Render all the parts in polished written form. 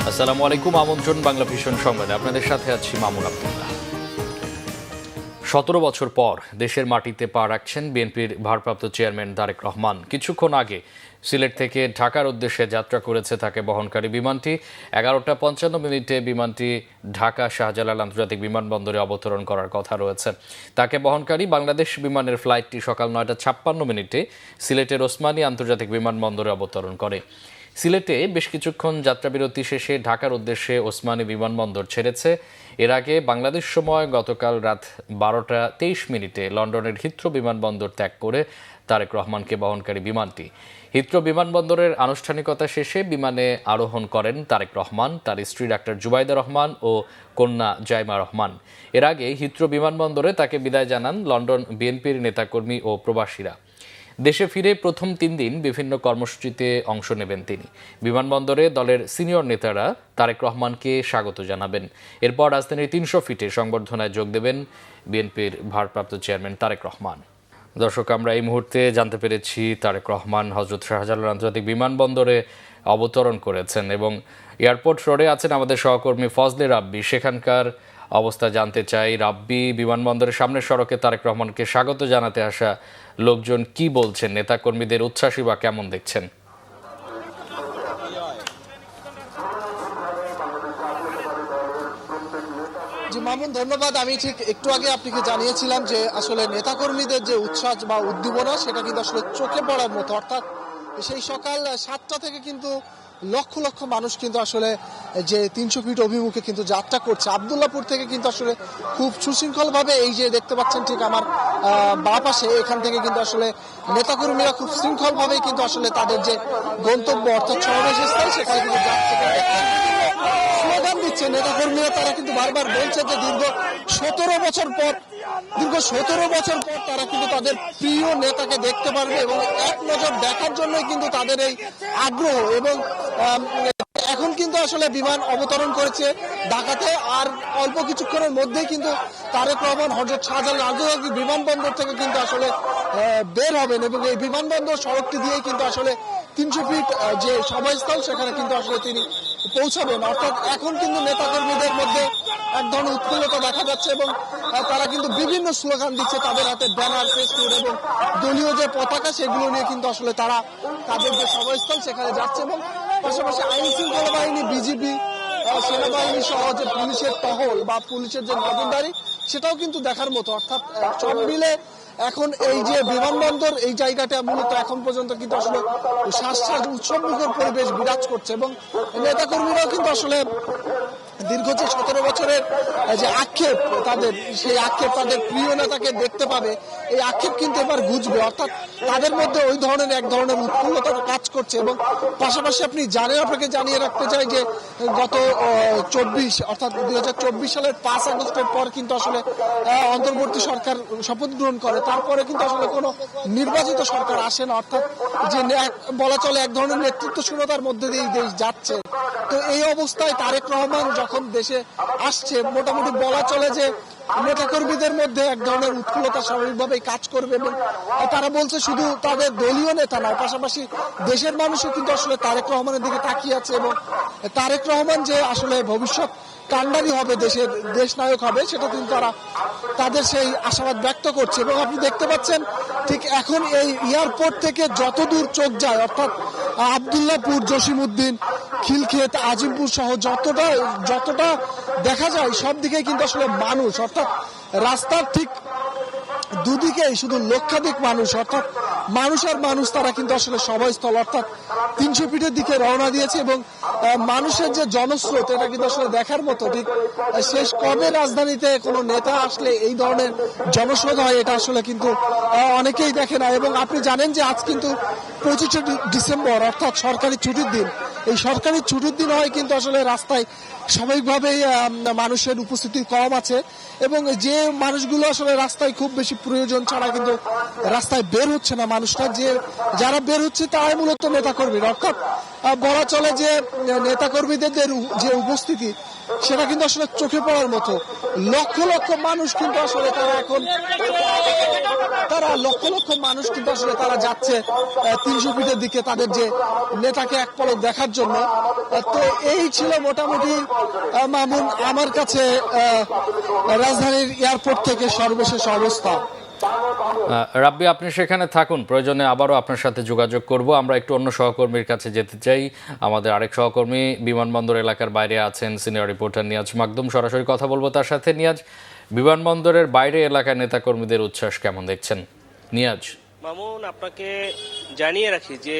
আসসালামু আলাইকুম। আমন্ত্রণ বাংলা ভিশন সংবাদে, আপনাদের সাথে আছি মামুন আব্দুল্লাহ। 17 বছর পর দেশের মাটিতে পা রাখছেন বিএনপির ভারপ্রাপ্ত চেয়ারম্যান তারেক রহমান। কিছুক্ষণ আগে সিলেট থেকে ঢাকার উদ্দেশ্যে যাত্রা করেছে তাকে বহনকারী বিমানটি। 11টা 55 বিমানটি ঢাকা শাহজালাল আন্তর্জাতিক বিমানবন্দরে অবতরণ করার কথা রয়েছে। তাকে বহনকারী বাংলাদেশ বিমানের ফ্লাইটটি সকাল 9টা 56 সিলেটের ওসমানী আন্তর্জাতিক বিমানবন্দরে অবতরণ করে। সিলেটে বেশ কিছুক্ষণ যাত্রাবিরতি শেষে ঢাকার উদ্দেশ্যে ওসমানী বিমানবন্দর ছেড়েছে। এর আগে বাংলাদেশ সময় গতকাল রাত 12টা 23 লন্ডনের হিথ্রো বিমানবন্দর ত্যাগ করে তারেক রহমানকে বহনকারী বিমানটি। হিথ্রো বিমানবন্দরের আনুষ্ঠানিকতা শেষে বিমানে আরোহণ করেন তারেক রহমান, তার স্ত্রী ডাক্তার জুবাইদা রহমান ও কন্যা জাইমা রহমান। এর আগে হিথ্রো বিমানবন্দরে তাকে বিদায় জানান লন্ডন বিএনপির নেতাকর্মী ও প্রবাসীরা। দেশে ফিরে প্রথম 3 দিন বিভিন্ন কর্মসূচিতে অংশ নেবেন তিনি। বিমানবন্দরে দলের সিনিয়র নেতারা তারেক রহমানকে স্বাগত জানাবেন। এরপর রাজধানীর 300 ফিটে সংবর্ধনায় যোগ দেবেন বিএনপির ভারপ্রাপ্ত চেয়ারম্যান তারেক রহমান। দর্শক, আমরা এই মুহূর্তে জানতে পেরেছি তারেক রহমান হযরত শাহজালাল আন্তর্জাতিক বিমানবন্দরে অবতরণ করেছেন এবং এয়ারপোর্ট রোডে আছেন আমাদের সহকর্মী ফজলে রাব্বি। সেখানকার অবস্থা জানতে চাই। রাব্বি, বিমানবন্দরের সামনের সড়কে তারেক রহমানকে স্বাগত জানাতে আসা লোকজন কি বলছেন? নেতাকর্মীদের উচ্ছ্বাসী বা কেমন দেখছেন? জি মামুন, ধন্যবাদ। আমি ঠিক একটু আগে আপনাকে জানিয়েছিলাম যে আসলে নেতাকর্মীদের যে উচ্ছ্বাস বা উদ্দীপনা সেটা কিন্তু আসলে চোখে পড়ার মতো। অর্থাৎ সেই সকাল 7টা থেকে কিন্তু লক্ষ লক্ষ মানুষ কিন্তু আসলে যে 300 ফিট অভিমুখে কিন্তু যাত্রা করছে। আব্দুল্লাহপুর থেকে কিন্তু আসলে খুব সুশৃঙ্খলভাবে, এই যে দেখতে পাচ্ছেন ঠিক আমার বাঁ পাশে, এখান থেকে কিন্তু আসলে নেতাকর্মীরা খুব শৃঙ্খলভাবে কিন্তু আসলে তাদের যে গন্তব্য অর্থাৎ সমাবেশ স্থল সেখানে কিন্তু যাচ্ছে, স্লোগান দিচ্ছে নেতাকর্মীরা। তারা কিন্তু বারবার বলছে যে দীর্ঘ 17 বছর পর তারা কিন্তু তাদের প্রিয় নেতাকে দেখতে পারবে এবং এক নজর দেখার জন্যই কিন্তু তাদের এই আগ্রহ। এবং এখন কিন্তু আসলে বিমান অবতরণ করেছে ঢাকাতে, আর অল্প কিছুক্ষণের মধ্যেই কিন্তু তারেক রহমান হযরত শাহজালাল আন্তর্জাতিক বিমানবন্দর থেকে কিন্তু আসলে বের হবেন এবং এই বিমানবন্দর সড়কটি দিয়েই কিন্তু আসলে 300 ফিট যে সভাস্থল সেখানে কিন্তু আসলে তিনি পৌঁছাবেন। অর্থাৎ এখন কিন্তু নেতাকর্মীদের মধ্যে এক ধরনের উৎফুল্লতা দেখা যাচ্ছে এবং তারা কিন্তু বিভিন্ন স্লোগান দিচ্ছে, তাদের হাতে ব্যানার, ফেস্টুন এবং দলীয় যে পতাকা সেগুলো নিয়ে কিন্তু আসলে তারা তাদের যে সভাস্থল সেখানে যাচ্ছে। এবং পাশাপাশি আইন শৃঙ্খলা বাহিনী, বিজিবি, সেনাবাহিনী সহ যে পুলিশের টহল বা পুলিশের যে নজরদারি সেটাও কিন্তু দেখার মতো। অর্থাৎ সব মিলে এখন এই যে বিমানবন্দর, এই জায়গাটা মূলত এখন পর্যন্ত কিন্তু আসলে উৎসবমুখর পরিবেশ বিরাজ করছে এবং নেতাকর্মীরাও কিন্তু আসলে দীর্ঘ যে 17 বছরের যে আক্ষেপ তাদের, সেই আক্ষেপ তাদের প্রিয় নেতাকে দেখতে পাবে, এই আক্ষেপ কিন্তু এবার ঘুচবে। অর্থাৎ তাদের মধ্যে ওই ধরনের এক ধরনের উৎফুল্লতা কাজ করছে। এবং পাশাপাশি আপনি জানেন, আপনাকে জানিয়ে রাখতে চাই যে গত 2024 সালের 5 আগস্টের পর কিন্তু আসলে অন্তর্বর্তী সরকার শপথ গ্রহণ করে। তারপরে কিন্তু আসলে কোনো নির্বাচিত সরকার আসে না। অর্থাৎ যে বলা চলে এক ধরনের নেতৃত্বশীলতার মধ্যে দিয়ে দেশ যাচ্ছে। তো এই অবস্থায় তারেক রহমান যখন দেশে আসছে, মোটামুটি বলা চলে যে নেতাকর্মীদের মধ্যে এক ধরনের উৎফুল্লতা স্বাভাবিকভাবেই কাজ করবে এবং তারা বলছে শুধু তাদের দলীয় নেতা নয়, পাশাপাশি দেশের মানুষও কিন্তু আসলে তারেক রহমানের দিকে তাকিয়ে আছে এবং তারেক রহমান যে আসলে ভবিষ্যৎ কান্ডারি হবে, দেশ নায়ক হবে, সেটা কিন্তু তারা তাদের সেই আশাবাদ ব্যক্ত করছে। এবং আপনি দেখতে পাচ্ছেন ঠিক এখন এই এয়ারপোর্ট থেকে যত দূর চোখ যায়, অর্থাৎ আব্দুল্লাহপুর, জসিমউদ্দিন, খিলক্ষেত, আজিমপুর সহ যতটা দেখা যায় সব দিকে কিন্তু আসলে মানুষ। অর্থাৎ রাস্তার ঠিক দুদিকেই শুধু লক্ষাধিক মানুষ, অর্থাৎ মানুষ আর মানুষ। তারা কিন্তু আসলে সভাস্থল অর্থাৎ 300 ফিটের দিকে রওনা দিয়েছে এবং মানুষের যে জনস্রোত এটা কিন্তু আসলে দেখার মতো। ঠিক শেষ কবে রাজধানীতে কোনো নেতা আসলে এই ধরনের জনস্রোত হয় এটা আসলে কিন্তু অনেকেই দেখে না। এবং আপনি জানেন যে আজ কিন্তু 25শে ডিসেম্বর, অর্থাৎ সরকারি ছুটির দিন। এই সরকারি ছুটির দিন হয় কিন্তু আসলে রাস্তায় স্বাভাবিকভাবেই মানুষের উপস্থিতি কম আছে এবং যে মানুষগুলো আসলে রাস্তায় খুব বেশি প্রয়োজন ছাড়া কিন্তু রাস্তায় বের হচ্ছে না মানুষরা, যারা বের হচ্ছে তারাই মূলত নেতাকর্মীরা। অর্থাৎ বলা চলে যে নেতাকর্মীদের যে উপস্থিতি সেটা কিন্তু আসলে চোখে পড়ার মতো। লক্ষ লক্ষ মানুষ কিন্তু আসলে তারা লক্ষ লক্ষ মানুষ কিন্তু আসলে তারা যাচ্ছে 300 ফিটের দিকে তাদের যে নেতাকে এক পলক দেখার জন্য। তো এই ছিল মোটামুটি মামুন আমার কাছে রাজধানীর এয়ারপোর্ট থেকে সর্বশেষ অবস্থা। রাব্বি, আপনি সেখানে থাকুন, প্রয়োজনে আবারও আপনার সাথে যোগাযোগ করব। আমরা একটু অন্য সহকর্মীর কাছে যেতে চাই। আমাদের আরেক সহকর্মী বিমানবন্দর এলাকার বাইরে আছেন, সিনিয়র রিপোর্টার নিয়াজ মাকদুম। সরাসরি কথা বলবো তার সাথে। নিয়াজ, বিমানবন্দরের বাইরে এলাকার নেতাকর্মীদের উচ্ছ্বাস কেমন দেখছেন? নিয়াজ। মামুন, আপনাকে জানিয়ে রাখি যে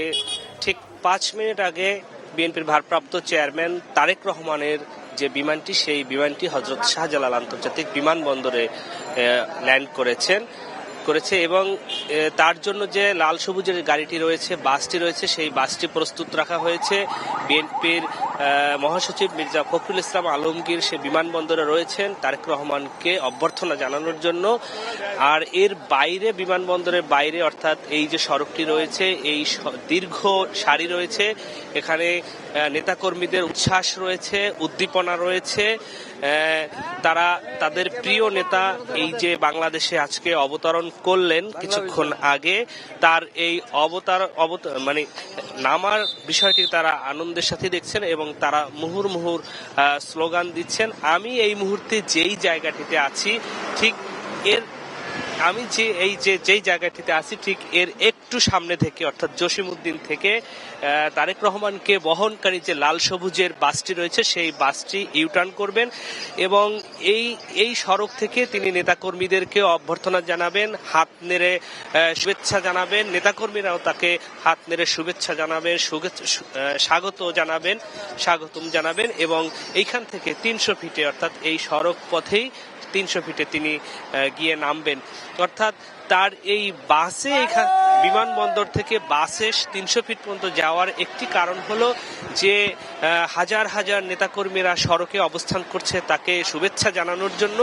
ঠিক 5 মিনিট আগে বিএনপির ভারপ্রাপ্ত চেয়ারম্যান তারেক রহমানের যে বিমানটি, সেই বিমানটি হযরত শাহজালাল আন্তর্জাতিক বিমানবন্দরে ল্যান্ড করেছে এবং তার জন্য যে লাল সবুজের গাড়িটি রয়েছে, বাসটি রয়েছে, সেই বাসটি প্রস্তুত রাখা হয়েছে। বিএনপির মহাসচিব মির্জা ফখরুল ইসলাম আলমগীর সে বিমানবন্দরে রয়েছেন তারেক রহমানকে অভ্যর্থনা জানানোর জন্য। আর এর বাইরে, বিমানবন্দরের বাইরে অর্থাৎ এই যে সড়কটি রয়েছে, এই দীর্ঘ সারি রয়েছে, এখানে নেতাকর্মীদের উচ্ছ্বাস রয়েছে, উদ্দীপনা রয়েছে। তারা তাদের প্রিয় নেতা এই যে বাংলাদেশে আজকে অবতরণ করলেন কিছুক্ষণ আগে, তার এই মানে নামার বিষয়টি তারা আনন্দের সাথে দেখছেন এবং তারা মুহুর্মুহুর স্লোগান দিচ্ছেন। আমি এই মুহূর্তে যেই জায়গাটিতে আছি, ঠিক এর আমি যেই জায়গাটিতে আছি ঠিক এর একটু সামনে থেকে অর্থাৎ জসিমউদ্দিন থেকে তারেক রহমানকে বহনকারী যে লাল সবুজের বাসটি রয়েছে, সেই বাসটি ইউটার্ন করবেন এবং এই সড়ক থেকে তিনি নেতাকর্মীদেরকে অভ্যর্থনা জানাবেন, হাত নেড়ে শুভেচ্ছা জানাবেন। নেতাকর্মীরাও তাকে হাত নেড়ে শুভেচ্ছা জানাবেন, স্বাগতম জানাবেন এবং এইখান থেকে 300 ফিটে অর্থাৎ এই সড়ক পথেই 300 ফিটে তিনি গিয়ে নামবেন। অর্থাৎ তার এই বাসে বিমানবন্দর থেকে বাসে 300 ফিট পর্যন্ত যাওয়ার একটি কারণ হলো যে হাজার হাজার নেতাকর্মীরা সড়কে অবস্থান করছে তাকে শুভেচ্ছা জানানোর জন্য,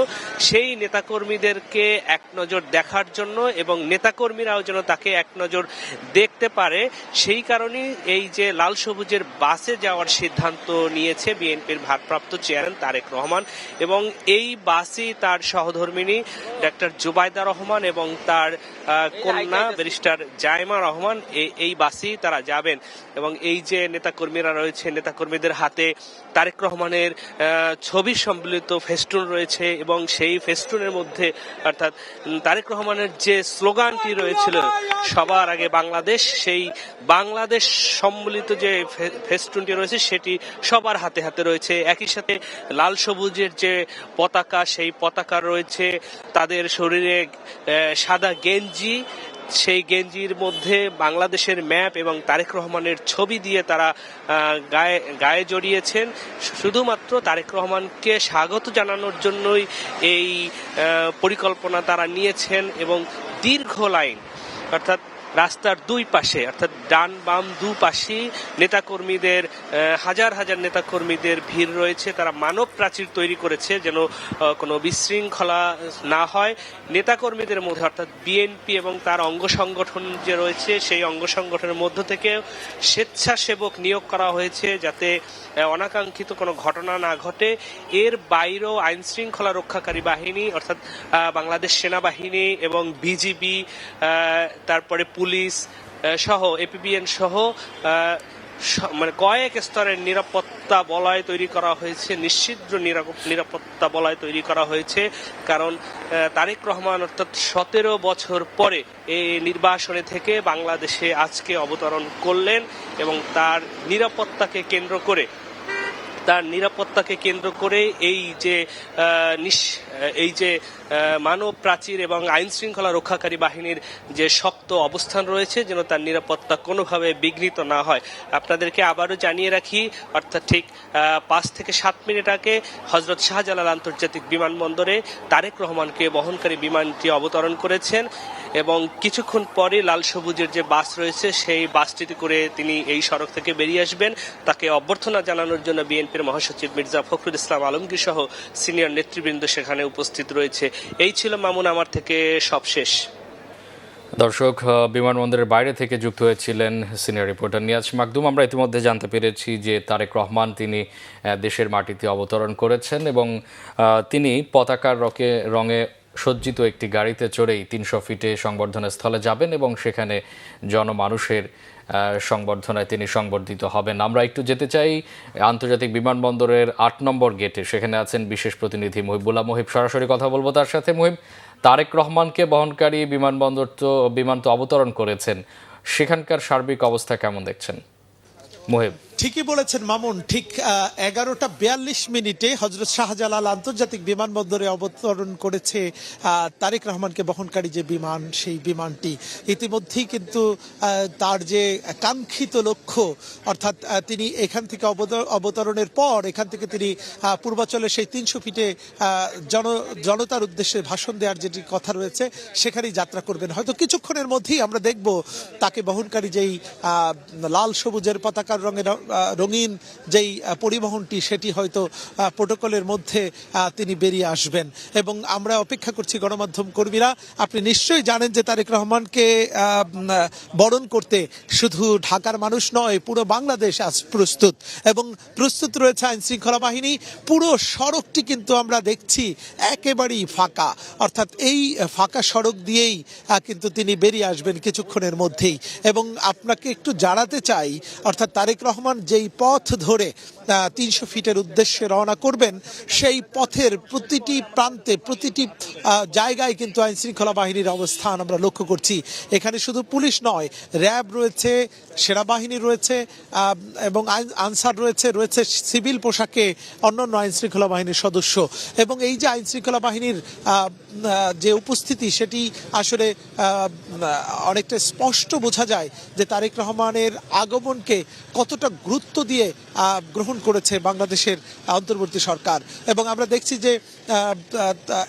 সেই নেতাকর্মীদেরকে এক নজর দেখার জন্য এবং নেতাকর্মীরাও যেন তাকে এক নজর দেখতে পারে, সেই কারণেই এই যে লাল সবুজের বাসে যাওয়ার সিদ্ধান্ত নিয়েছে বিএনপির ভারপ্রাপ্ত চেয়ারম্যান তারেক রহমান। এবং এই বাসই তার সহধর্মিণী ডাক্তার জুবাইদা রহমান এবং তার কন্যা ব্যারিস্টার জাইমা রহমান এই বাসেই তারা যাবেন। এবং এই যে নেতাকর্মীরা রয়েছে, নেতাকর্মীদের হাতে তারেক রহমানের ছবি সম্বলিত ফেস্টুন রয়েছে এবং সেই ফেস্টুনের মধ্যে অর্থাৎ তারেক রহমানের যে স্লোগানটি রয়েছিল সবার আগে বাংলাদেশ, সেই বাংলাদেশ সম্বলিত যে ফেস্টুনটি রয়েছে সেটি সবার হাতে হাতে রয়েছে। একই সাথে লাল সবুজের যে পতাকা, সেই পতাকা রয়েছে, তাদের শরীরে সাদা গেঞ্জি, সেই গেঞ্জির মধ্যে বাংলাদেশের ম্যাপ এবং তারেক রহমানের ছবি দিয়ে তারা গায়ে জড়িয়েছেন। শুধুমাত্র তারেক রহমানকে স্বাগত জানানোর জন্যই এই পরিকল্পনা তারা নিয়েছেন এবং দীর্ঘ লাইন অর্থাৎ রাস্তার দুই পাশে অর্থাৎ ডান বাম দুপাশেই নেতাকর্মীদের হাজার হাজার নেতাকর্মীদের ভিড় রয়েছে। তারা মানব প্রাচীর তৈরি করেছে যেন কোনো বিশৃঙ্খলা না হয়। নেতাকর্মীদের মধ্যে অর্থাৎ বিএনপি এবং তার অঙ্গ সংগঠন যে রয়েছে, সেই অঙ্গ সংগঠনের মধ্য থেকে স্বেচ্ছাসেবক নিয়োগ করা হয়েছে যাতে অনাকাঙ্ক্ষিত কোনো ঘটনা না ঘটে। এর বাইরেও আইন শৃঙ্খলা রক্ষাকারী বাহিনী অর্থাৎ বাংলাদেশ সেনাবাহিনী এবং বিজিবি, তারপরে পুলিশ সহ এপিবিএন সহ মানে কয়েক স্তরের নিরাপত্তা বলয় তৈরি করা হয়েছে, নিশ্চিদ্র নিরাপত্তা বলয় তৈরি করা হয়েছে। কারণ তারেক রহমান অর্থাৎ 17 বছর পরে এই নির্বাসনে থেকে বাংলাদেশে আজকে অবতরণ করলেন এবং তার নিরাপত্তাকে কেন্দ্র করে এই যে মানব প্রাচীর এবং আইন শৃঙ্খলা রক্ষাকারী বাহিনীর যে শক্ত অবস্থান রয়েছে যেন তার নিরাপত্তা কোনোভাবে বিঘ্নিত না হয়। আপনাদেরকে আবারও জানিয়ে রাখি অর্থাৎ ঠিক 5 থেকে 7 মিনিট আগে হযরত শাহজালাল আন্তর্জাতিক বিমানবন্দরে তারেক রহমানকে বহনকারী বিমানটি অবতরণ করেছেন এবং কিছুক্ষণ পরে লাল সবুজের যে বাস রয়েছে সেই বাসটিতে করে তিনি এই সড়ক থেকে বেরিয়ে আসবেন। তাকে অভ্যর্থনা জানানোর জন্য বিএনপির মহাসচিব মির্জা ফখরুল ইসলাম আলমগীর সহ সিনিয়র নেতৃবৃন্দ সেখানে উপস্থিত রয়েছে। এই ছিল মামুন আমার থেকে সব শেষ। দর্শক, বিমানবন্দরের বাইরে থেকে যুক্ত হয়েছিলেন সিনিয়র রিপোর্টার নিয়াজ মাকদুম। আমরা ইতিমধ্যে জানতে পেরেছি যে তারেক রহমান তিনি দেশের মাটিতে অবতরণ করেছেন এবং তিনি পতাকার রঙে সজ্জিত একটি গাড়িতে চড়েই ৩০০ ফিটে সংবর্ধনা স্থলে যাবেন এবং সেখানে জনমানুষের সংবর্ধনায় তিনি সংবর্ধিত হবেন। আমরা একটু যেতে চাই আন্তর্জাতিক বিমানবন্দরের ৮ নম্বর গেটে। সেখানে আছেন বিশেষ প্রতিনিধি মুহিবুল্লাহ মুহিব। সরাসরি কথা বলবো তার সাথে। মুহিব, তারেক রহমানকে বহনকারী বিমান তো অবতরণ করেছেন, সেখানকার সার্বিক অবস্থা কেমন দেখছেন মুহিব? ঠিকই বলেছেন মামুন, ঠিক 11টা 42 হজরত শাহজালাল আন্তর্জাতিক বিমানবন্দরে অবতরণ করেছে তারেক রহমানকে বহনকারী যে বিমান, সেই বিমানটি ইতিমধ্যেই কিন্তু তার যে কাঙ্ক্ষিত লক্ষ্য, অর্থাৎ তিনি এখান থেকে অবতরণের পর এখান থেকে তিনি পূর্বাঞ্চলের সেই 300 ফিটে জনতার উদ্দেশ্যে ভাষণ দেওয়ার যেটি কথা রয়েছে সেখানেই যাত্রা করবেন। হয়তো কিছুক্ষণের মধ্যেই আমরা দেখব তাকে বহনকারী যেই লাল সবুজের পতাকার রঙিন যেই পরিবহনটি, সেটি হয়তো প্রোটোকলের মধ্যে তিনি বেরিয়ে আসবেন এবং আমরা অপেক্ষা করছি গণমাধ্যম কর্মীরা। আপনি নিশ্চয়ই জানেন যে তারেক রহমানকে বরণ করতে শুধু ঢাকার মানুষ নয়, পুরো বাংলাদেশ আজ প্রস্তুত এবং প্রস্তুত রয়েছে আইন শৃঙ্খলা বাহিনী। পুরো সড়কটি কিন্তু আমরা দেখছি একেবারেই ফাঁকা, অর্থাৎ এই ফাঁকা সড়ক দিয়েই কিন্তু তিনি বেরিয়ে আসবেন কিছুক্ষণের মধ্যেই। এবং আপনাকে একটু জানাতে চাই, অর্থাৎ তারেক রহমান যেই পথ ধরে 300 ফিটের উদ্দেশ্যে রওনা করবেন, সেই পথের প্রতিটি প্রান্তে প্রতিটি জায়গায় কিন্তু আইন শৃঙ্খলা বাহিনীর অবস্থান আমরা লক্ষ্য করছি। এখানে শুধু পুলিশ নয়, র্যাব রয়েছে, সেনাবাহিনী রয়েছে এবং আনসার রয়েছে সিভিল পোশাকে অন্যান্য আইন শৃঙ্খলা বাহিনীর সদস্য। এবং এই যে আইন শৃঙ্খলা বাহিনীর যে উপস্থিতি, সেটি আসলে অনেকটা স্পষ্ট বোঝা যায় যে তারেক রহমানের আগমনকে কতটা গুরুত্ব দিয়ে গ্রহণ করেছে বাংলাদেশের অন্তর্বর্তী সরকার। এবং আমরা দেখছি যে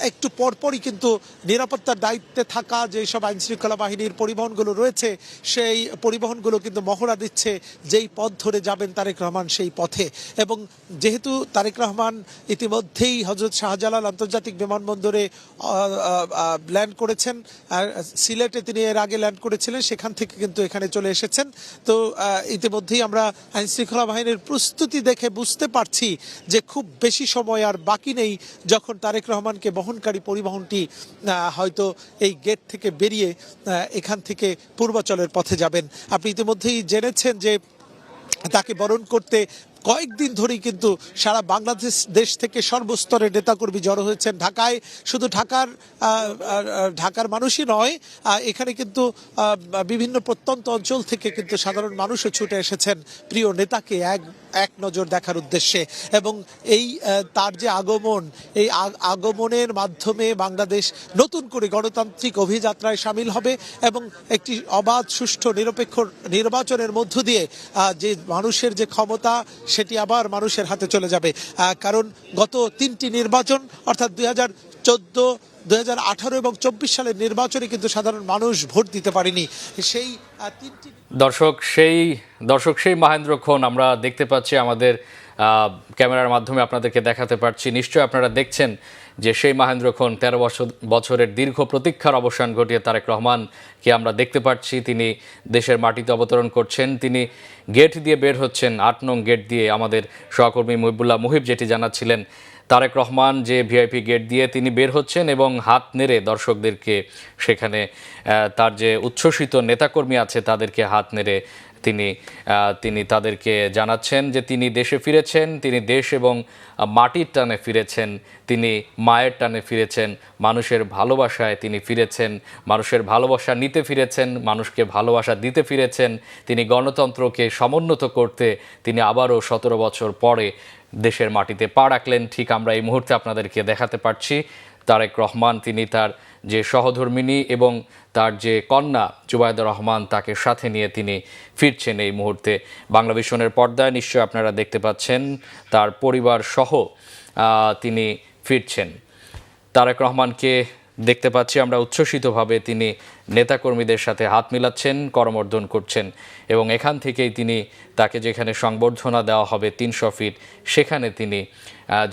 একটু পরপরই কিন্তু নিরাপত্তার দায়িত্বে থাকা যেসব আইন শৃঙ্খলা বাহিনীর পরিবহনগুলো রয়েছে, সেই পরিবহনগুলো কিন্তু মহড়া দিচ্ছে যেই পথ ধরে যাবেন তারেক রহমান সেই পথে। এবং যেহেতু তারেক রহমান ইতিমধ্যেই হজরত শাহজালাল আন্তর্জাতিক বিমানবন্দরে ল্যান্ড করেছেন, আর সিলেটে তিনি এর আগে ল্যান্ড করেছিলেন, সেখান থেকে কিন্তু এখানে চলে এসেছেন। তো ইতিমধ্যেই আমরা আইন শৃঙ্খলা বাহিনীর প্রস্তুতি দেখে বুঝতে পারছি যে খুব বেশি সময় আর বাকি নেই যখন তারেক রহমানকে বহনকারী পরিবহনটি হয়তো এই গেট থেকে বেরিয়ে এখান থেকে পূর্বাঞ্চলের পথে যাবেন। আপনি ইতিমধ্যেই জেনেছেন যে তাকে বরণ করতে কয়েকদিন ধরেই কিন্তু সারা বাংলাদেশ দেশ থেকে সর্বস্তরের নেতাকর্মী জড়ো হয়েছেন ঢাকায়। শুধু ঢাকার মানুষই নয়, এখানে কিন্তু বিভিন্ন প্রত্যন্ত অঞ্চল থেকে কিন্তু সাধারণ মানুষও ছুটে এসেছেন প্রিয় নেতাকে এক নজর দেখার উদ্দেশ্যে। এবং এই তার যে আগমন, এই আগমনের মাধ্যমে বাংলাদেশ নতুন করে গণতান্ত্রিক অভিযাত্রায় সামিল হবে এবং একটি অবাধ, সুষ্ঠু, নিরপেক্ষ নির্বাচনের মধ্য দিয়ে যে মানুষের যে ক্ষমতা, সেটি আবার মানুষের হাতে চলে যাবে। কারণ গত 3টি নির্বাচন, অর্থাৎ 2014, 2018 এবং 24 সালের নির্বাচনে কিন্তু সাধারণ মানুষ ভোট দিতে পারেনি। সেই 3টি দর্শক সেই মাহেন্দ্রক্ষণ আমরা দেখতে পাচ্ছি, আমাদের ক্যামেরার মাধ্যমে আপনাদেরকে দেখাতে পারছি। নিশ্চয়ই আপনারা দেখছেন যে সেই মাহেন্দ্রক্ষণ 13 বছরের দীর্ঘ প্রতীক্ষার অবসান ঘটিয়ে তারেক রহমানকে আমরা দেখতে পাচ্ছি। তিনি দেশের মাটিতে অবতরণ করছেন, তিনি গেট দিয়ে বের হচ্ছেন, 8 নং গেট দিয়ে। আমাদের সহকর্মী মুহিবুল্লাহ মুহিব যেটি জানাচ্ছিলেন, তারেক রহমান যে ভিআইপি গেট দিয়ে তিনি বের হচ্ছেন এবং হাত নেড়ে দর্শকদেরকে, সেখানে তার যে উচ্ছ্বসিত নেতাকর্মী আছে তাদেরকে হাত নেড়ে তিনি তাদেরকে জানাচ্ছেন যে তিনি দেশে ফিরেছেন, তিনি দেশ এবং মাটির টানে ফিরেছেন, তিনি মায়ের টানে ফিরেছেন, মানুষের ভালোবাসায় তিনি ফিরেছেন, মানুষের ভালোবাসা নিতে ফিরেছেন, মানুষকে ভালোবাসা দিতে ফিরেছেন, তিনি গণতন্ত্রকে সমুন্নত করতে তিনি আবারও 17 বছর পরে দেশের মাটিতে পা রাখলেন। ঠিক আমরা এই মুহূর্তে আপনাদেরকে দেখাতে পারছি তারেক রহমান, তিনি তার যে সহধর্মিণী এবং তার যে কন্যা জুবাইদা রহমান, তাকে সাথে নিয়ে তিনি ফিরছেন এই মুহূর্তে বাংলাভিশনের পর্দায়। নিশ্চয় আপনারা দেখতে পাচ্ছেন তার পরিবার সহ তিনি ফিরছেন। তারেক রহমানকে দেখতে পাচ্ছি আমরা উচ্ছ্বসিতভাবে তিনি নেতাকর্মীদের সাথে হাত মিলাচ্ছেন, করমর্দন করছেন এবং এখান থেকেই তিনি তাকে যেখানে সংবর্ধনা দেওয়া হবে 300 ফিট, সেখানে তিনি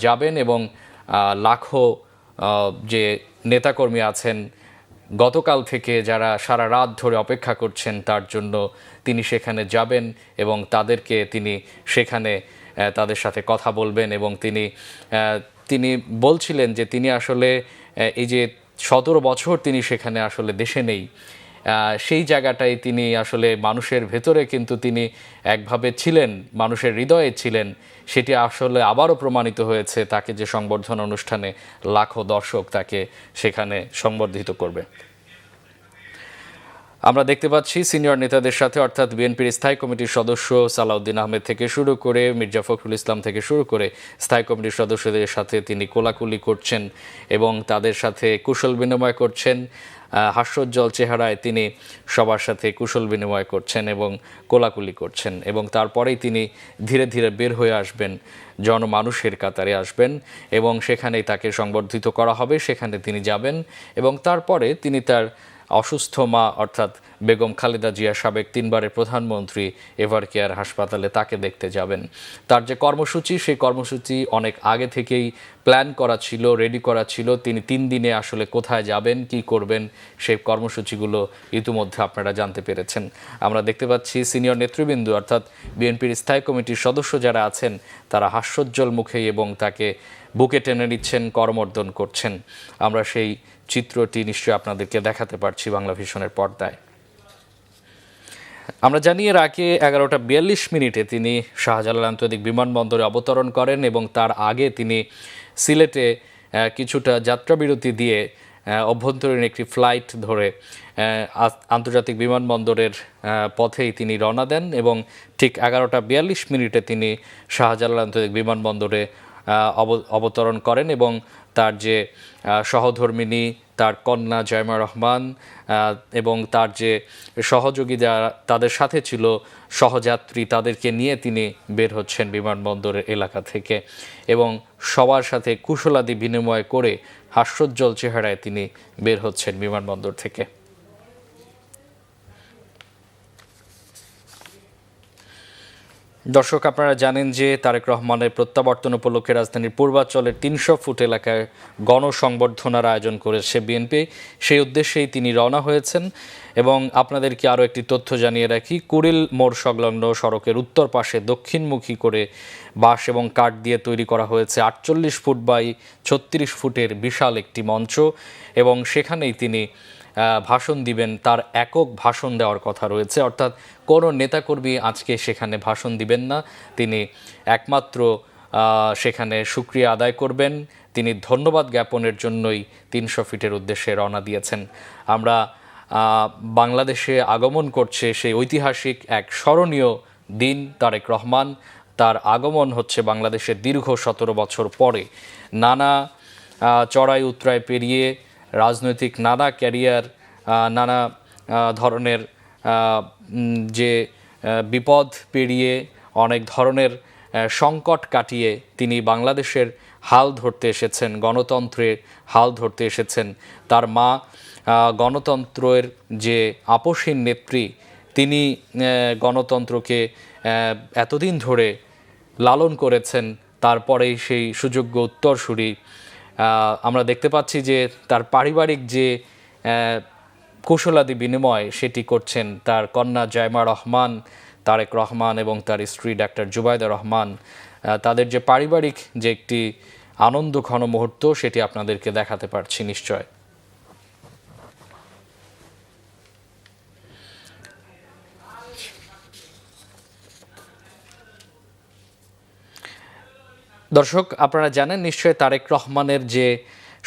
যাবেন এবং লাখো যে নেতাকর্মী আছেন গতকাল থেকে যারা সারা রাত ধরে অপেক্ষা করছেন তার জন্য তিনি সেখানে যাবেন এবং তাদেরকে তিনি সেখানে তাদের সাথে কথা বলবেন এবং তিনি বলছিলেন যে তিনি আসলে এই যে 17 বছর তিনি সেখানে আসলে দেশে নেই, সেই জায়গাটাই তিনি আসলে মানুষের ভেতরে কিন্তু তিনি একভাবে ছিলেন, মানুষের হৃদয়ে ছিলেন। সেটি আসলে আবারও প্রমাণিত হয়েছে তাকে যে সংবর্ধনা অনুষ্ঠানে লাখো দর্শক তাকে সেখানে সংবর্ধিত করবে। আমরা দেখতে পাচ্ছি সিনিয়র নেতাদের সাথে, অর্থাৎ বিএনপির স্থায়ী কমিটির সদস্য সালাউদ্দিন আহমেদ থেকে শুরু করে মির্জা ফখরুল ইসলাম থেকে শুরু করে স্থায়ী কমিটির সদস্যদের সাথে তিনি কোলাকুলি করছেন এবং তাদের সাথে কুশল বিনিময় করছেন। হাস্যোজ্জ্বল চেহারায় তিনি সবার সাথে কুশল বিনিময় করছেন এবং কোলাকুলি করছেন এবং তারপরেই তিনি ধীরে ধীরে বের হয়ে আসবেন, জনমানুষের কাতারে আসবেন এবং সেখানেই তাকে সংবর্ধিত করা হবে। সেখানে তিনি যাবেন এবং তারপরে তিনি তার অসুস্থ মা অর্থাৎ বেগম খালেদা জিয়া, সাবেক 3 বারের প্রধানমন্ত্রী, এভার কেয়ার হাসপাতালে তাকে দেখতে যাবেন। তার যে কর্মসূচি, সেই কর্মসূচি অনেক আগে থেকেই প্ল্যান করা ছিল, রেডি করা ছিল। তিনি 3 দিনে আসলে কোথায় যাবেন, কি করবেন, সেই কর্মসূচিগুলো ইতিমধ্যে আপনারা জানতে পেরেছেন। আমরা দেখতে পাচ্ছি সিনিয়র নেতৃবৃন্দ অর্থাৎ বিএনপির স্থায়ী কমিটির সদস্য যারা আছেন তারা হাস্যোজ্জ্বল মুখেই এবং তাকে বুকে টেনে নিচ্ছেন, করমর্দন করছেন। আমরা সেই চিত্রটি নিশ্চয়ই আপনাদেরকে দেখাতে পারছি বাংলা ভিশনের পর্দায়। আমরা জানি এর আগে 11:42 তিনি শাহজালাল আন্তর্জাতিক বিমানবন্দরে অবতরণ করেন এবং তার আগে তিনি সিলেটে কিছুটা যাত্রাবিরতি দিয়ে অভ্যন্তরীণ একটি ফ্লাইট ধরে আন্তর্জাতিক বিমানবন্দরের পথেই তিনি রওনা দেন এবং ঠিক 11:42 তিনি শাহজালাল আন্তর্জাতিক বিমানবন্দরে অবতরণ করেন এবং তার যে সহধর্মিণী, তার কন্যা জাইমা রহমান এবং তার যে সহযোগী যারা তাদের সাথে ছিল সহযাত্রী, তাদেরকে নিয়ে তিনি বের হচ্ছেন বিমানবন্দরের এলাকা থেকে এবং সবার সাথে কুশলাদি বিনিময় করে হাস্যোজ্জ্বল চেহারায় তিনি বের হচ্ছেন বিমানবন্দর থেকে। দর্শক, আপনারা জানেন যে তারেক রহমানের প্রত্যাবর্তন উপলক্ষে রাজধানীর পূর্বাঞ্চলের 300 ফুট এলাকায় গণসংবর্ধনার আয়োজন করেছে বিএনপি। সেই উদ্দেশ্যেই তিনি রওনা হয়েছেন এবং আপনাদেরকে আরও একটি তথ্য জানিয়ে রাখি, কুড়িল মোড় সংলগ্ন সড়কের উত্তর পাশে দক্ষিণমুখী করে বাঁশ এবং কাঠ দিয়ে তৈরি করা হয়েছে 48 ফুট বাই 36 ফুটের বিশাল একটি মঞ্চ এবং সেখানেই তিনি ভাষণ দিবেন। তার একক ভাষণ দেওয়ার কথা রয়েছে, অর্থাৎ কোনো নেতাকর্মী আজকে সেখানে ভাষণ দিবেন না। তিনি একমাত্র সেখানে শুকরিয়া আদায় করবেন। তিনি ধন্যবাদ জ্ঞাপনের জন্যই 300 ফিটের উদ্দেশ্যে রওনা দিয়েছেন। আমরা বাংলাদেশে আগমন করছে সেই ঐতিহাসিক এক স্মরণীয় দিন তারেক রহমান। তার আগমন হচ্ছে বাংলাদেশের দীর্ঘ 17 বছর পরে। নানা চড়াই উতরাই পেরিয়ে রাজনৈতিক নানা ক্যারিয়ার, নানা ধরনের যে বিপদ পেরিয়ে, অনেক ধরনের সংকট কাটিয়ে তিনি বাংলাদেশের হাল ধরতে এসেছেন, গণতন্ত্রের হাল ধরতে এসেছেন। তার মা গণতন্ত্রের যে আপসহীন নেত্রী, তিনি গণতন্ত্রকে এতদিন ধরে লালন করেছেন। তারপরেই সেই সুযোগ্য উত্তরসূরি আমরা দেখতে পাচ্ছি যে তার পারিবারিক যে কুশলাদি বিনিময় সেটি করছেন তার কন্যা জাইমা রহমান, তারেক রহমান এবং তার স্ত্রী ডাক্তার জুবাইদা রহমান। তাদের যে পারিবারিক যে একটি আনন্দ ঘন মুহূর্ত সেটি আপনাদেরকে দেখাতে পারছি নিশ্চয়। দর্শক, আপনারা জানেন নিশ্চয় তারেক রহমানের যে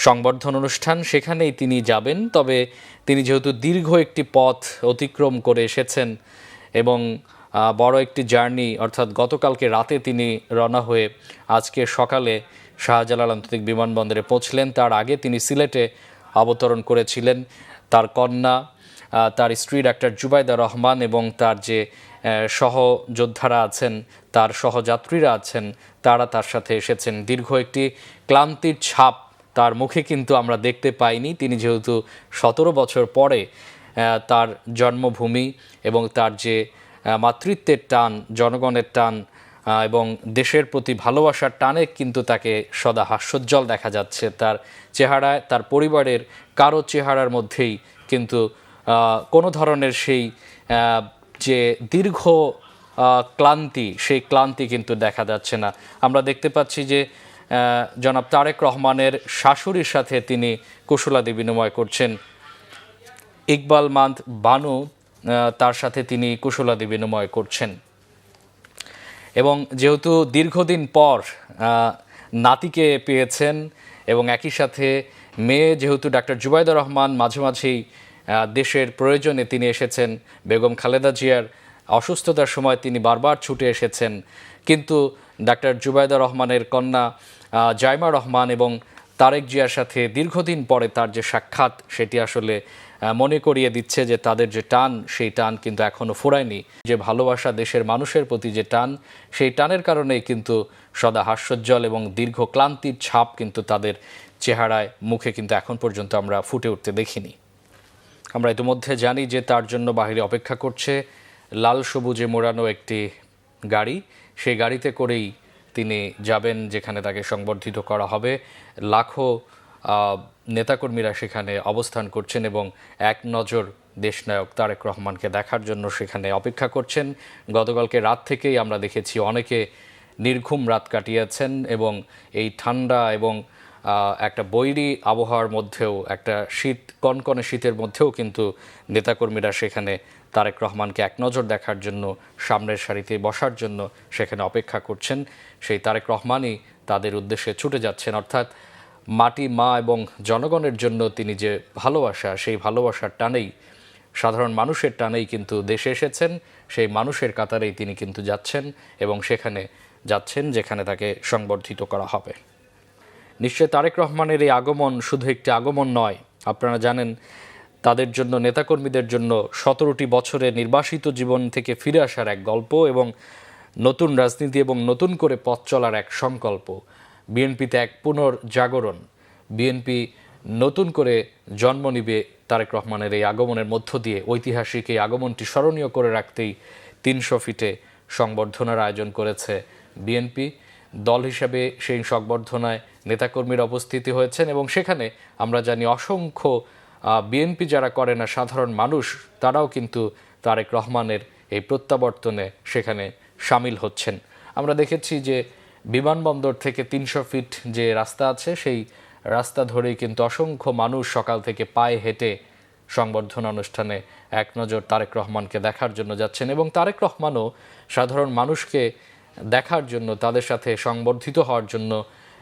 সংবর্ধনা অনুষ্ঠান সেখানেই তিনি যাবেন। তবে তিনি যেহেতু দীর্ঘ একটি পথ অতিক্রম করে এসেছেন এবং বড় একটি জার্নি, অর্থাৎ গতকালকে রাতে তিনি রওনা হয়ে আজকে সকালে শাহজালাল আন্তর্জাতিক বিমানবন্দরে পৌঁছলেন। তার আগে তিনি সিলেটে অবতরণ করেছিলেন। তার কন্যা, তার স্ত্রী ডাক্তার জুবাইদা রহমান এবং তার যে সহযোদ্ধারা আছেন, তার সহযাত্রীরা আছেন, তারা তার সাথে এসেছেন। দীর্ঘ একটি ক্লান্তির ছাপ তার মুখে কিন্তু আমরা দেখতে পাইনি। তিনি যেহেতু 17 বছর পরে তার জন্মভূমি এবং তার যে মাতৃত্বের টান, জনগণের টান এবং দেশের প্রতি ভালোবাসার টানে কিন্তু তাকে সদা হাস্যোজ্জ্বল দেখা যাচ্ছে। তার চেহারায়, তার পরিবারের কারো চেহারার মধ্যেই কিন্তু কোনো ধরনের সেই যে দীর্ঘ ক্লান্তি, সেই ক্লান্তি কিন্তু দেখা যাচ্ছে না। আমরা দেখতে পাচ্ছি যে জনাব তারেক রহমানের শাশুড়ির সাথে তিনি কুশলাদি বিনিময় করছেন। ইকবাল মান্দ বানু তার সাথে তিনি কুশলাদি বিনিময় করছেন। এবং যেহেতু দীর্ঘদিন পর নাতিকে পেয়েছেন এবং একই সাথে মেয়ে যেহেতু ডাক্তার জুবাইদা রহমান মাঝে মাঝেই দেশের প্রয়োজনে তিনি এসেছেন, বেগম খালেদা জিয়ার অসুস্থতার সময় তিনি বারবার ছুটে এসেছেন, কিন্তু ডাক্তার জুবাইদা রহমানের কন্যা জাইমা রহমান এবং তারেক জিয়ার সাথে দীর্ঘদিন পরে তার যে সাক্ষাৎ, সেটি আসলে মনে করিয়ে দিচ্ছে যে তাদের যে টান, সেই টান কিন্তু এখনও ফুরায়নি। যে ভালোবাসা, দেশের মানুষের প্রতি যে টান, সেই টানের কারণেই কিন্তু সদা হাস্যোজ্জ্বল এবং দীর্ঘ ক্লান্তির ছাপ কিন্তু তাদের চেহারায়, মুখে কিন্তু এখন পর্যন্ত আমরা ফুটে উঠতে দেখিনি। আমরা ইতিমধ্যে জানি যে তার জন্য বাহিরে অপেক্ষা করছে লাল সবুজে মোড়ানো একটি গাড়ি। সেই গাড়িতে করেই তিনি যাবেন যেখানে তাকে সংবর্ধিত করা হবে। লাখো নেতাকর্মীরা সেখানে অবস্থান করছেন এবং এক নজর দেশনায়ক তারেক রহমানকে দেখার জন্য সেখানে অপেক্ষা করছেন। গতকালকে রাত থেকেই আমরা দেখেছি অনেকে নির্ঘুম রাত কাটিয়েছেন এবং এই ঠান্ডা এবং একটা বৈরী আবহাওয়ার মধ্যেও, একটা কনকনে শীতের মধ্যেও কিন্তু নেতাকর্মীরা সেখানে তারেক রহমানকে এক নজর দেখার জন্য, সামনের সারিতে বসার জন্য সেখানে অপেক্ষা করছেন। সেই তারেক রহমানই তাদের উদ্দেশ্যে ছুটে যাচ্ছেন। অর্থাৎ মাটি, মা এবং জনগণের জন্য তিনি যে ভালোবাসা, সেই ভালোবাসার টানেই, সাধারণ মানুষের টানেই কিন্তু দেশে এসেছেন। সেই মানুষের কাতারেই তিনি কিন্তু যাচ্ছেন এবং সেখানে যাচ্ছেন যেখানে তাকে সংবর্ধিত করা হবে। নিশ্চয় তারেক রহমানের এই আগমন শুধু একটি আগমন নয়। আপনারা জানেন তাদের জন্য, নেতাকর্মীদের জন্য 17টি বছরে নির্বাসিত জীবন থেকে ফিরে আসার এক গল্প এবং নতুন রাজনীতি এবং নতুন করে পথ চলার এক সংকল্প। বিএনপিতে এক পুনর্জাগরণ, বিএনপি নতুন করে জন্ম নিবে তারেক রহমানের এই আগমনের মধ্য দিয়ে। ঐতিহাসিক এই আগমনটি স্মরণীয় করে রাখতেই 300 ফিটে সংবর্ধনার আয়োজন করেছে বিএনপি। দল হিসেবে সেই সংবর্ধনায় নেতাকর্মীর উপস্থিতি হয়েছেন এবং সেখানে আমরা জানি অসংখ্য বিএনপি যারা করে না, সাধারণ মানুষ, তারাও কিন্তু তারেক রহমানের এই প্রত্যাবর্তনে সেখানে সামিল হচ্ছেন। আমরা দেখেছি যে বিমানবন্দর থেকে 300 ফিট যে রাস্তা আছে, সেই রাস্তা ধরেই কিন্তু অসংখ্য মানুষ সকাল থেকে পায়ে হেঁটে সংবর্ধনা অনুষ্ঠানে এক নজর তারেক রহমানকে দেখার জন্য যাচ্ছেন এবং তারেক রহমানও সাধারণ মানুষকে দেখার জন্য, তাদের সাথে সংবর্ধিত হওয়ার জন্য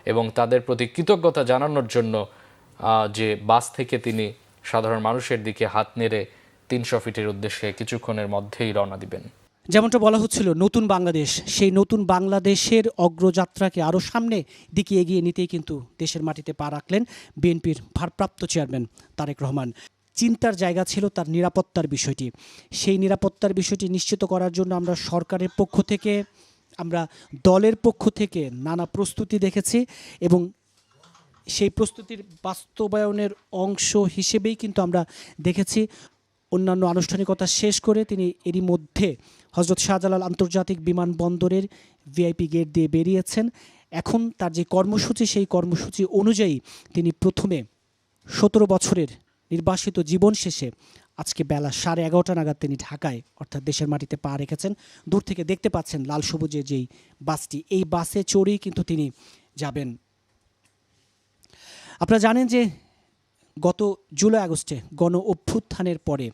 এবং তাদের প্রতি কৃতজ্ঞতা জানানোর জন্য যে বাস থেকে তিনি সাধারণ মানুষের দিকে হাত নেড়ে 300 ফিটের উদ্দেশ্যে কিছুক্ষণের মধ্যেই রওনা দিবেন। যেমনটা বলা হচ্ছিল নতুন বাংলাদেশ, সেই নতুন বাংলাদেশের অগ্রযাত্রাকে আরও সামনে দিকে এগিয়ে নিতেই কিন্তু দেশের মাটিতে পা রাখলেন বিএনপির ভারপ্রাপ্ত চেয়ারম্যান তারেক রহমান। চিন্তার জায়গা ছিল তার নিরাপত্তার বিষয়টি। সেই নিরাপত্তার বিষয়টি নিশ্চিত করার জন্য আমরা সরকারের পক্ষ থেকে, আমরা দলের পক্ষ থেকে নানা প্রস্তুতি দেখেছি এবং সেই প্রস্তুতির বাস্তবায়নের অংশ হিসেবেই কিন্তু আমরা দেখেছি অন্যান্য আনুষ্ঠানিকতা শেষ করে তিনি এরই মধ্যে হযরত শাহজালাল আন্তর্জাতিক বিমানবন্দরের ভিআইপি গেট দিয়ে বেরিয়েছেন। এখন তার যে কর্মসূচি, সেই কর্মসূচি অনুযায়ী তিনি প্রথমে 17 বছরের নির্বাসিত জীবন শেষে আজকে বেলা 11:30 নাগাদ তিনি ঢাকায়, অর্থাৎ দেশের মাটিতে পা রেখেছেন। দূর থেকে দেখতে পাচ্ছেন লাল সবুজের যেই বাসটি, এই বাসে চড়েই কিন্তু তিনি যাবেন। আপনারা জানেন যে গত জুলাই আগস্টে গণ অভ্যুত্থানের পরে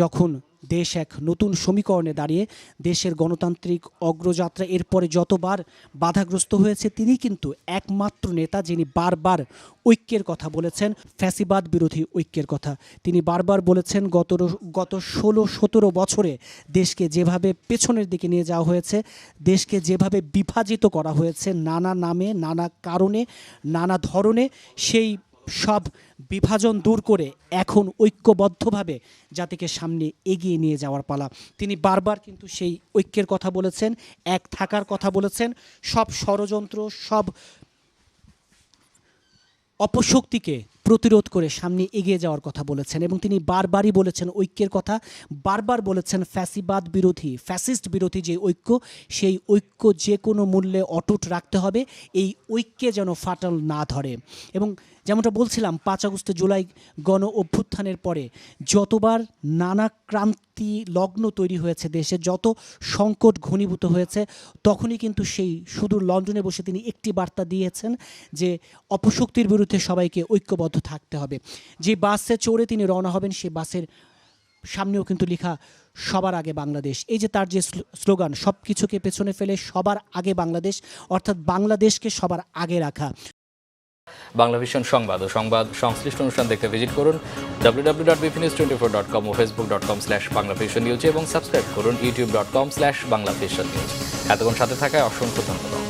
যখন দেশ এক নতুন সমীকরণে দাঁড়িয়ে দেশের গণতান্ত্রিক অগ্রযাত্রা এরপরে যতবার বাধাগ্রস্ত হয়েছে, তিনি কিন্তু একমাত্র নেতা যিনি বারবার ঐক্যের কথা বলেছেন, ফ্যাসিবাদ বিরোধী ঐক্যের কথা। তিনি বারবার বলেছেন গত 16-17 বছরে দেশকে যেভাবে পেছনের দিকে নিয়ে যাওয়া হয়েছে, দেশকে যেভাবে বিভাজিত করা হয়েছে নানা নামে, নানা কারণে, নানা ধরনে, সেই সব বিভাজন দূর করে এখন ঐক্যবদ্ধভাবে জাতিকে সামনে এগিয়ে নিয়ে যাওয়ার পালা। তিনি বারবার কিন্তু সেই ঐক্যের কথা বলেছেন, এক থাকার কথা বলেছেন, সব ষড়যন্ত্র, সব অপশক্তিকে প্রতিরোধ করে সামনে এগিয়ে যাওয়ার কথা বলেছেন এবং তিনি বারবারই বলেছেন ঐক্যের কথা, বারবার বলেছেন ফ্যাসিস্ট বিরোধী যে ঐক্য, সেই ঐক্য যে কোনো মূল্যে অটুট রাখতে হবে, এই ঐক্যে যেন ফাটল না ধরে। এবং যেমনটা বলছিলাম 5 আগস্ট জুলাই গণ অভ্যুত্থানের পরে যতবার নানা ক্রান্তি লগ্ন তৈরি হয়েছে দেশে, যত সংকট ঘনীভূত হয়েছে, তখনই কিন্তু সেই সুদূর লন্ডনে বসে তিনি একটি বার্তা দিয়েছেন যে অপশক্তির বিরুদ্ধে সবাইকে ঐক্যবদ্ধ থাকতে হবে। যে বাসে চড়ে তিনি রওনা হবেন, সেই বাসের সামনেও কিন্তু লেখা সবার আগে বাংলাদেশ। এই যে তার যে স্লোগান, সব কিছুকে পেছনে ফেলে সবার আগে বাংলাদেশ, অর্থাৎ বাংলাদেশকে সবার আগে রাখা। বাংলা ভিশন সংবাদ ও সংবাদ সংশ্লিষ্ট অনুষ্ঠান দেখতে ভিজিট করুন www.bpnews24.com ও facebook.com/banglavisionnews এবং সাবস্ক্রাইব করুন youtube.com/banglavisionnews। এতক্ষণ সাথে থাকায় অসংখ্য ধন্যবাদ।